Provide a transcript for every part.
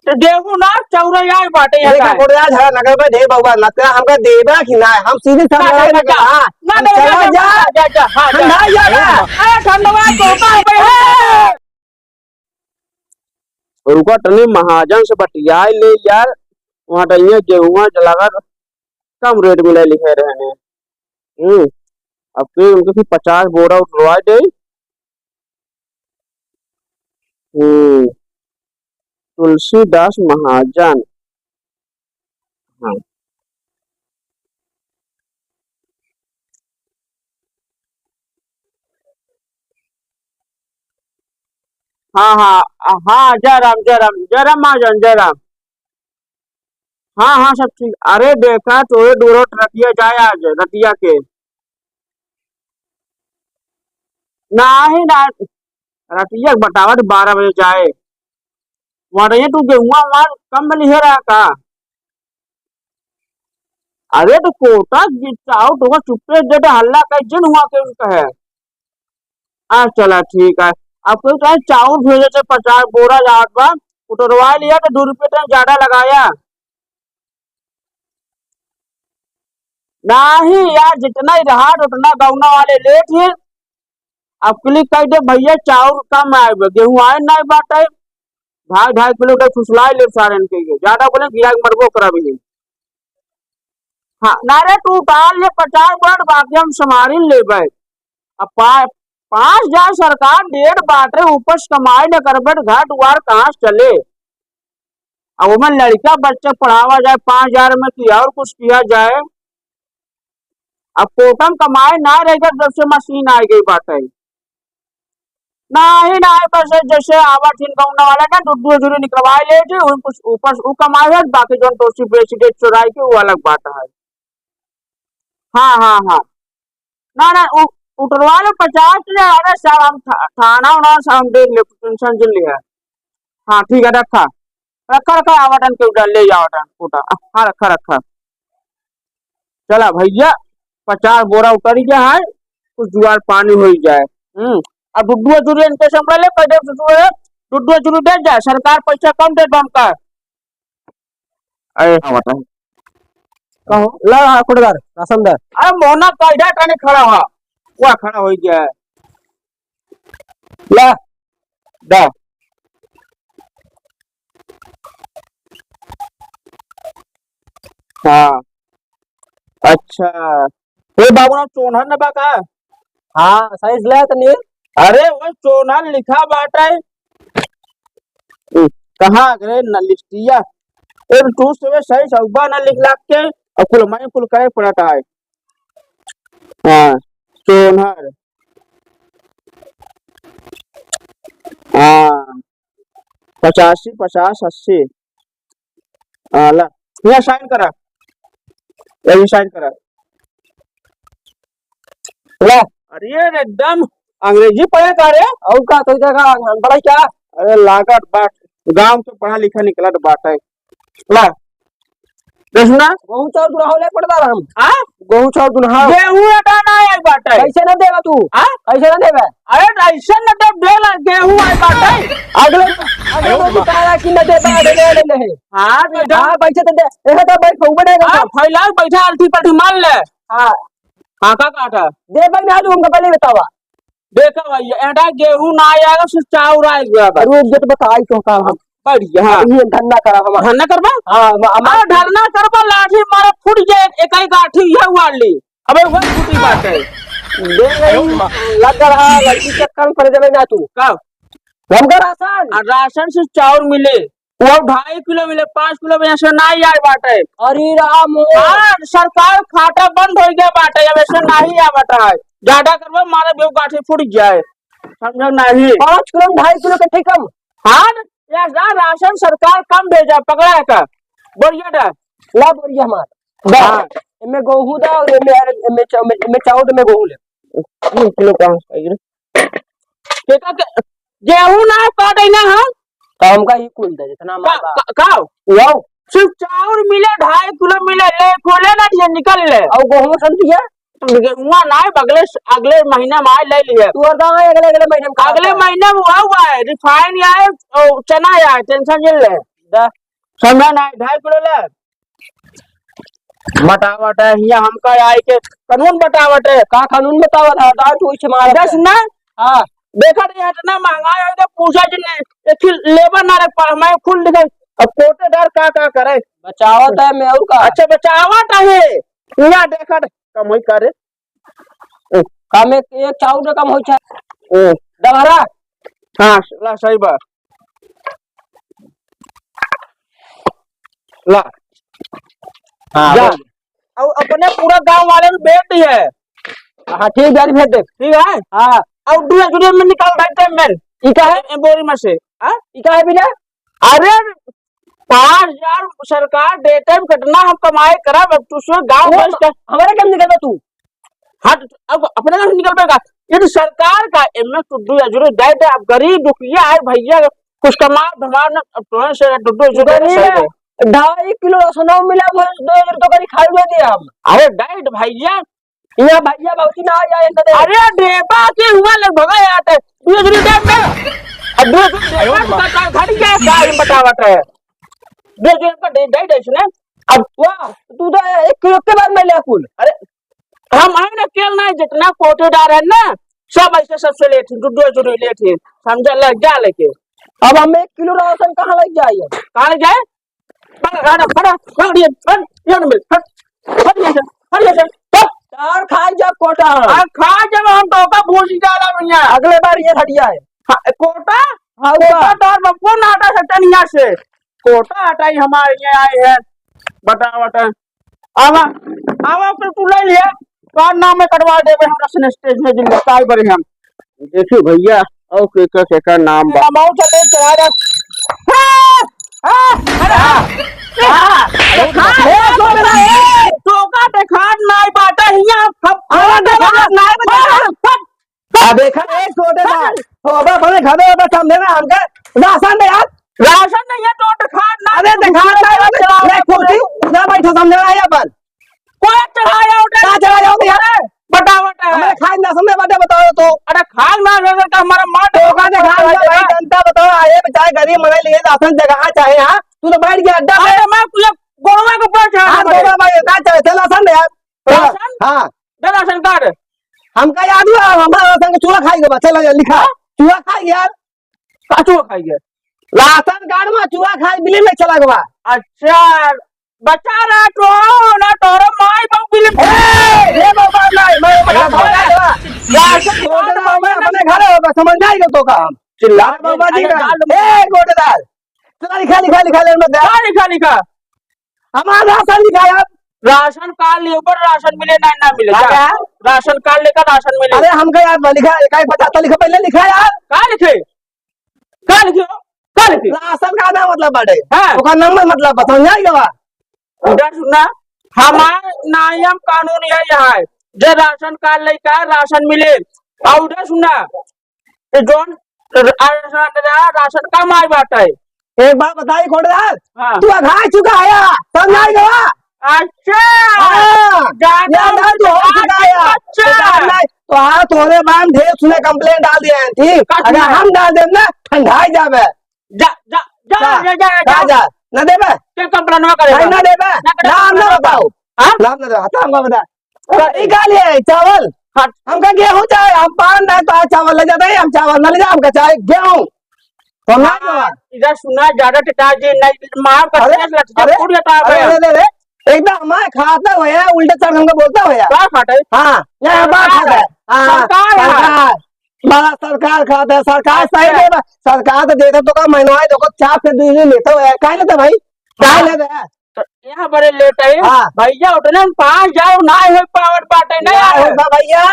तो गेहूं ना चौरैया बाटे ये का कोड़िया झड़ा नगर में दे बाबा नतरा हमका देबा कि ना हम सीधे सब लगा लगा हां ना चला जा हां ठंडा जाना अरे ठंडवा तोता बे रुका तनी महाजन से बतियाए ले यार वहां टइया गेहुआ जलागा कम रेट में ले लिखे रहने अब फिर उनके 50 बोरा उठवा दे तुलसीदास महाजन हाँ हाँ हाँ हाँ जयराम जयराम जयराम महाजन जयराम हाँ हाँ सब ठीक अरे देखा तो ये दूरो रतिया जाए आज रतिया के नहीं ना रतिया बतावा 12 बजे जाए वहां तू गेहुआ वहां कम में लिखे रहा का अरे तो कोटा चाहो तो चुप्पे दे हल्ला कैसे हुआ के उनका है चला ठीक है आपको चाहे चावल भेजे थे 50 बोरा जात बा उतरवा लिया तो 2 रुपये तो ज्यादा लगाया नहीं यार जितना ही रहा उतना गौना वाले लेट ही अब क्लिक कर दे भैया चावल कम आए गेहूं आए नहीं बाटे 2.5 किलो का फुसलाए ले सारे के ज्यादा बोले गिरा मरबो करा भी हाँ नारे तू डाल ले 50 बोरा बाकी हम समारी ले भाई अब 5,000 सरकार 1.5 बांट रहे ऊपर कमाई न कर घाट वार कहाँ चले अब मैं लड़का बच्चा पढ़ावा जाए 5,000 में किया और कुछ किया जाए अब कोटम कमाई ना रहेगा जब से मशीन आ गई बात है नहीं ना बस जैसे आवा ठीक गौना वाला ना दूध दूध निकलवा ले कुछ ऊपर वो कमाए है बाकी जो दोषी बेच दे चुराई के वो अलग बात है हाँ हाँ हाँ ना उठवा लो 50 अरे सर हम थाना उना हम देख ले टेंशन जिल लिया हाँ ठीक है रखा रखा रखा आवटन के उधर ले जाओ उठा हाँ रखा रखा चला भैया 50 बोरा उतर गया है कुछ जुआर पानी हो जाए अब डुडुआ चुरी इनके समझ ले डुडुआ चुरी दे जाए सरकार पैसा कम दे बम का अरे हाँ बता कहो ला खुड़दार रासमदार अरे मोना कायदा टाने खड़ा हुआ वो खड़ा हो गया है ला दा हाँ अच्छा ये बाबू ना चोनहर न बाका हाँ साइज ले तनी अरे वो चोनहर लिखा बाटा है कहाँ गए न लिस्टिया एक टू से सही सौबा न लिख लाख के और कुल माई कुल करे पड़ता है हाँ चोनहर हाँ 85 50 80 ला यहाँ साइन करा यही साइन करा ला अरे एकदम अंग्रेजी पढ़े का रे और का तो जगह बड़ा क्या अरे लागत बाट गांव से पढ़ा लिखा निकला तो बात है ला देखना गहू चाउर दुनाहो ले पड़ता हम हाँ गहू चाउर दुनाहो गेहूं हटाना है बात है कैसे न देगा तू हाँ कैसे न देगा अरे ऐसा न दे देला गेहूं है बात है अगले अगले तारा की न दे बा दे ले हाँ बेटा हां पैसे तो दे ए तो भाई खूब बनेगा हाँ फैला बैठा अल्टी पल्टी मार ले हां हाँ का काटा दे भाई ना हमको पहले बतावा देखा भैया एटा गेहूं ना आएगा सिर्फ चाउर आएगा रुक जब बताई तो का हम बढ़िया हाँ ये धंधा करा हम धरना करबा हां हमारा धरना करबा लाठी मारा फूट जाए एक ही गाठी है वाली अबे वो फूटी बात है दे रही लग रहा लड़की चक्कर में पड़ जावे ना तू कब हमका राशन राशन से चाउर मिले वो 2.5 किलो मिले 5 किलो में ऐसे ना यार बाटे अरे राम हाँ सरकार खाता बंद हो गया बाटे अब ऐसे नहीं आ बाटा है ज्यादा करबो मारे बेव गाठी फूट जाए समझ नहीं 5 किलो 2.5 किलो के ठीक कम हाँ यार राशन सरकार कम भेजा पकड़ा है का बढ़िया दा ला बढ़िया हमार हाँ इनमें गेहूं दा और इनमें चाउर में गेहूं ले 3 किलो का केका गेहूं ना काटे ना हम काम का ही कुल दे जितना मांगा का वाओ सिर्फ चाउर मिले 2.5 किलो मिले ले खोले ना ये निकल ले और गेहूं सन दिया हुआ ना है, अगले महीने में आए ले लिए। तू और दावा अगले अगले महीने में अगले महीने में हुआ है, रिफाइन आए और चना आए, टेंशन झेल ले समझा ना। 2.5 किलो ले बतावट है यहाँ हमका आए के कानून बतावट है। का कानून बतावत है दा तू इसे मार दस ना हां देखा नहीं इतना महंगा है तो पूछा जिन्ने एक लेबर ना रख पा मैं फुल दिखे। अब कोटेदार का करे बचावत है मैं और का अच्छा बचावट है यहाँ देखा कम होई करे काम एक चाउ कम होई छै दबारा। हाँ ला सही बात ला हां जा अब अपने पूरा गांव वाले में बेच दी है। हां ठीक है भेज दे ठीक है हां अब दूसरे में निकाल देते हैं मैं ई का है बोरी में से ई का है बिना अरे 5,000 सरकार देते हैं कितना हम कमाई करा अब दूसरे गाँव में हमारे कम निकल तू हाँ अब अपने गाँव से निकल पाएगा ये तो सरकार का एमएस टुड्डू जरूर देते अब गरीब दुखिया है भैया कुछ कमा धमा टुड्डू 2.5 किलो सोना मिला वो 2 तो करी खा दे दिया हम। अरे डाइट भैया यहाँ भैया बाबूजी ना आ जाए तो दे अरे डेबा के हुआ लग भगा आते तू जरूर दे में अब दूसरे का घड़ी क्या बतावट है दूसरे का डाइट है इसने अब वाह तू तो 1 किलो के बाद मैं ले कुल अरे हम आए ना केल ना जितना कोटेदार है ना सब ऐसे सबसे लेते टुड्डू जरूर लेते समझ लग जा लेके अब हम 1 किलो राशन कहाँ लग जाए कहाँ लग जाए तार खा जा कोटा खा जब हम टोका भूसी डाला भैया अगले बार ये हटिया है कोटा हाँ कोटा तो और कौन हटा सकता नहीं यहाँ से कोटा हटाई हमारे यहाँ आए हैं बता बता आवा आवा फिर तू ले लिया तो नाम में कटवा दे हम स्टेज में जिन बताई बड़े हम देखिए भैया और के नाम चले चला जा देखा छोटे समझे ना हमका राशन दे यार राशन नहीं है तो खाद ना अरे बैठो समझे ना अपन कोई चढ़ाया उठा चला जाओ यार बटावट है हमें खाद ना समझे बता बताओ तो अरे खाद ना अगर का हमारा माट होगा ने खाद भाई जनता बताओ आए बेचारे गरीब मरे लिए राशन जगह चाहे हां तू तो बैठ गया अड्डा में मैं तुझे गोरवा के ऊपर चढ़ा हां गोरवा भाई का चाहे चल राशन दे यार राशन हां दे राशन कार्ड हमका याद हुआ हमारा राशन का चूहा खाई गया चल लिखा चूहा खाई यार का चूहा खाई गया राशन कार्ड में चूहा खाई बिल में चला गया अच्छा बचा रहा तो ना तोरा माई बाप बिल ए बाबा नहीं मैं राशन कार्ड में अपने घर होगा समझ जाएगा तो का हम चिल्ला बाबा जी का ए गोटेदार चला लिखा लिखा लिखा ले में क्या लिखा लिखा हमारा राशन लिखा यार राशन कार्ड ले ऊपर राशन मिले ना मिले क्या राशन कार्ड लेकर राशन मिले अरे हमका यार लिखा एक बताता लिखा पहले लिखा यार क्या लिखे राशन कार्ड का मतलब बड़े हाँ उसका नंबर मतलब समझ जाएगा इधर सुनना हमारा नियम कानून है यहाँ जो राशन कार्ड लेकर राशन मिले और उधर सुनना जोन राशन का माई बात है एक बात बताइए खोटेदार हाँ तू अघा चुका है समझ आएगा अच्छा तो हाँ तोरे बाम ढेर सुने कंप्लेन डाल दिए हैं ठीक अगर हम डाल दे ना ठंडाई जावे जा न देबे क्या कंप्लेन में करे ना देबे नाम ना बताओ नाम ना बता हमका बता निकालिए चावल हमका गेहूं चाहे हम पान ना तो चावल ले जाते हम चावल न ले जा हमका चाहे गेहूं तो ना इधर सुना ज्यादा टिकाजी नहीं मार कर एकदम हमारे खाता होया उल्टे चढ़ हमको बोलता होया क्या खाते हाँ यह बात खाता है सरकार बड़ा सरकार खाता है सरकार सही दे सरकार तो देता तो का महीना है देखो 4 से 2 दिन लेता है काहे लेता भाई काहे लेता है यहाँ बड़े लेट है भैया उठने 5,000 ना है पावर पाटे नहीं भैया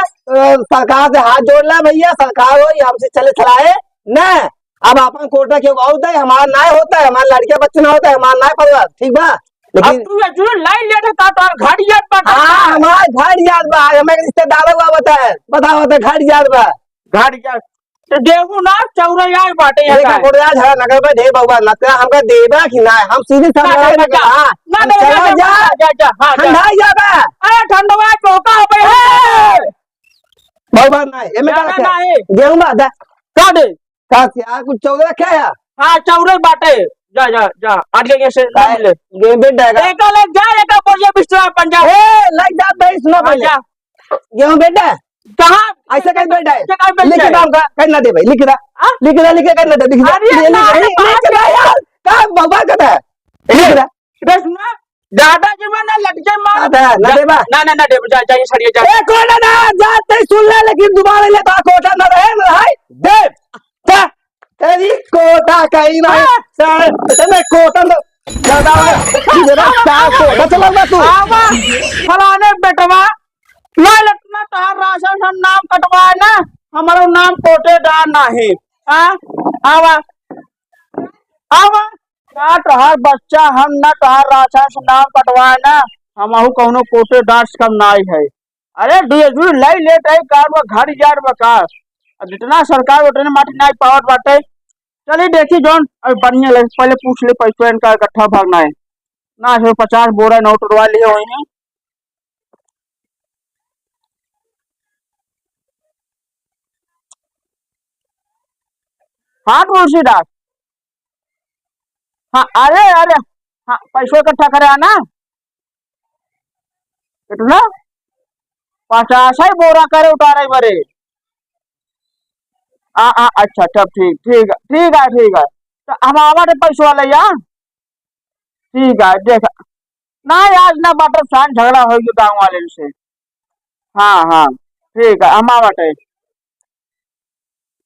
सरकार से हाथ जोड़ ला भैया सरकार हो हमसे चले चलाए न अब अपन कोटा क्यों होता है हमारा न्याय होता है हमारा लड़के बच्चे ना होता है हमारा न्याय परिवार ठीक बा लेकिन तू लाइन लेटे था तो घाट याद पा हां हमारा घाट याद बा हमें रिश्तेदार हुआ बताओ तो घाट याद बा घाट याद तो देखू ना चौरैया बाटे देखा कोड़िया झगड़ा नगर में ढेर बहुबा न तेरा हमका देबा कि ना हम सीधे सामने लगा हां ना चला जा जा हां ठंडा जाबा अरे ठंडवा चौका हो भाई बहुबा ना एमे का ना है गेहूं बा दा का दे का क्या कुछ चौदह रखा है हां चौरे बाटे जा जा जा आगे कैसे ले गेहूं बेच जाएगा एक ले जा एक बोरिया बिस्तर पंजाब ए लग जा भाई सुनो पहले गेहूं बेच है कहां ऐसा कहीं बैठा है लिख दाम का कहना दे भाई लिख दा कहना दे लिख दा यार का बाबा कहता है लिख दा बस ना दादा जी में ना लट जाए मार ना दे बा ना दे जा जा सड़िए जा ए कोना ना जाते सुन ले लेकिन दोबारा ले ता कोटा ना रहे ना हाय दे क्या तेरी कोटा कहीं ना सर तेरे कोटा ना दादा जरा क्या कोटा चला तू आवा फलाने बेटवा मैं लटना तार राशन हम नाम कटवाए ना हमारा नाम कोटेदार ना है आवा आवा का तोहार बच्चा हम ना तोहार राशन से नाम कटवाए ना हम कौनो कोटेदार कम नाई है अरे डीएसपी लाई लेट है कार में घर जार बकार जितना सरकार उतने माटी नाई पावर बाटे चलिए देखिए जॉन अब बढ़िया लगे पहले पूछ ले पैसे इनका इकट्ठा भागना है ना 50 बोरा नोट उड़वा लिए हुए हैं हाँ तुलसीदास हाँ अरे अरे हाँ पैसों इकट्ठा करे आना कितना 50 ही बोरा करे उतारे बरे अच्छा अच्छा ठीक है तो हम आवाटे पैसों वाले यहाँ ठीक है देखा ना आज ना बाटर शान झगड़ा होगी गाँव वाले से हाँ ठीक है हम आवाटे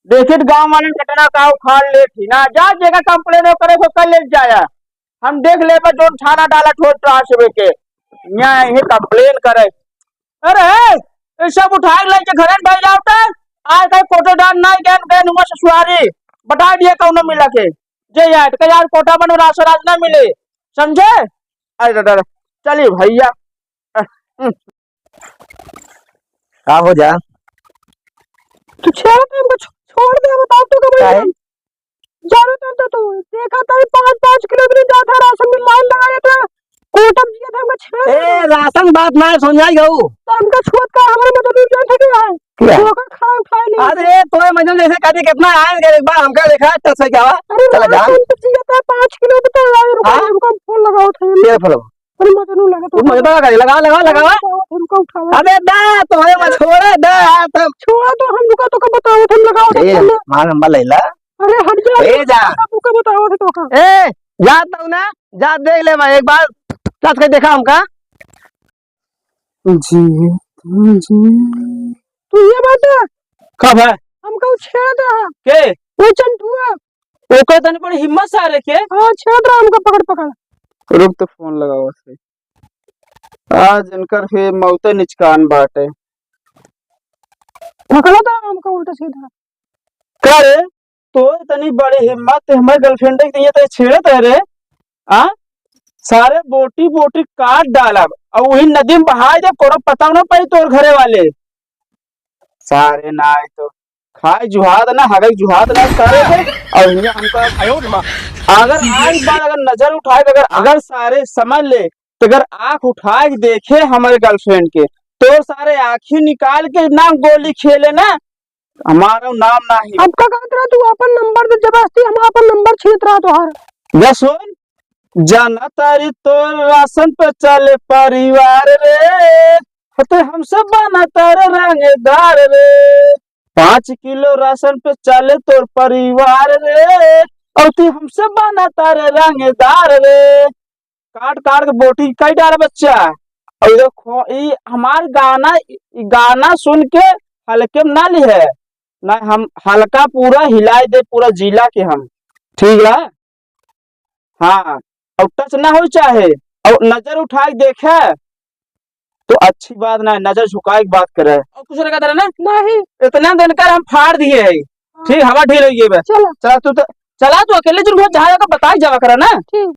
देखिए गाँव वाले कटना का उखाड़ ले थी ना जा जगह कंप्लेन करे तो कल ले जाया हम देख ले जो थाना डाला छोड़ ट्रांसफर के यहाँ ये कंप्लेन करे अरे ये सब उठा ले के घर में भेज जाता आज कहीं कोटेदार नहीं गैन गैन हुआ ससुरारी बता दिए कौन मिला के जे यार के यार कोटा बनो राशन आज ना मिले समझे अरे दादा चलिए भैया का हो जा तू छोड़ दे बताओ तो कब जाना तो देखा था 5-5 किलोमीटर जाता राशन में लाइन लगाया था कोटम दिया था हमका छेड़ ए राशन बात ना सुन जाई गऊ तो हमका छुअत का हमारे मतलब नहीं जान सके है क्या धोखा खा उठाए नहीं अरे तोए मतलब जैसे कहते कितना आए एक बार हमका देखा टच से क्या अरे चला जा राशन दिया था 5 किलोमीटर रुका हमको फोन लगाओ था ये फलो अरे मत नहीं लगा तू मुझे तो लगा हमको उठाओ अबे दा तोए मत छोड़े दा तुम छोड़ा तो हम रुका तो का बताओ तुम लगाओ ए मां नंबर लेला अरे हट जा ए जा तू का बताओ तो का ए जाता हूं ना जा देख ले भाई एक बार टच के देखा हमका जी तू ये बात है कब है हमको छेड़ दे के वो चंटुआ ओकर तने बड़ी हिम्मत से आ रे के हां छेड़ रहा हमको पकड़ रुक तो फोन लगाओ से आज इनकर फिर मौते निचकान बाटे पकड़ा था हमको उल्टा सीधा करे तो इतनी बड़ी हिम्मत हमारे गर्लफ्रेंड के दिए तो छेड़त है रे आ सारे बोटी काट डाला और वही नदी में बहा दे कोनो पता ना पाई तोर घरे वाले सारे ना आए तो खाए जुहाद ना हगे जुहाद ना करे थे और ये हमको अगर आज बार अगर नजर उठाए अगर सारे समझ ले तो अगर आंख उठाए देखे हमारे गर्लफ्रेंड के तो सारे आंखें निकाल के ना गोली खेले ना हमारा नाम ना ही अब का कहत रहा तू अपन नंबर दे जबरदस्ती हम अपन नंबर छीत रहा तोहार या सुन जाना तारी तो राशन पे चले परिवार रे हते हम सब बना तारे रंगदार रे 5 किलो राशन पे चले तोर परिवार रे और तू हमसे बना तारे रंगदार रे काट के बोटी कई डाल बच्चा और देखो ये हमार गाना सुन के हल्के में ना ली है ना हम हल्का पूरा हिलाए दे पूरा जिला के हम ठीक है हाँ और टच ना हो चाहे और नजर उठा के देखे तो अच्छी बात ना नजर झुका के बात करे और कुछ ना कहते ना नहीं इतना दिन कर हम फाड़ दिए है ठीक हवा ढील हो गई चला चला तू अकेले जरूर जहाँ बताई जावा करा ना ठीक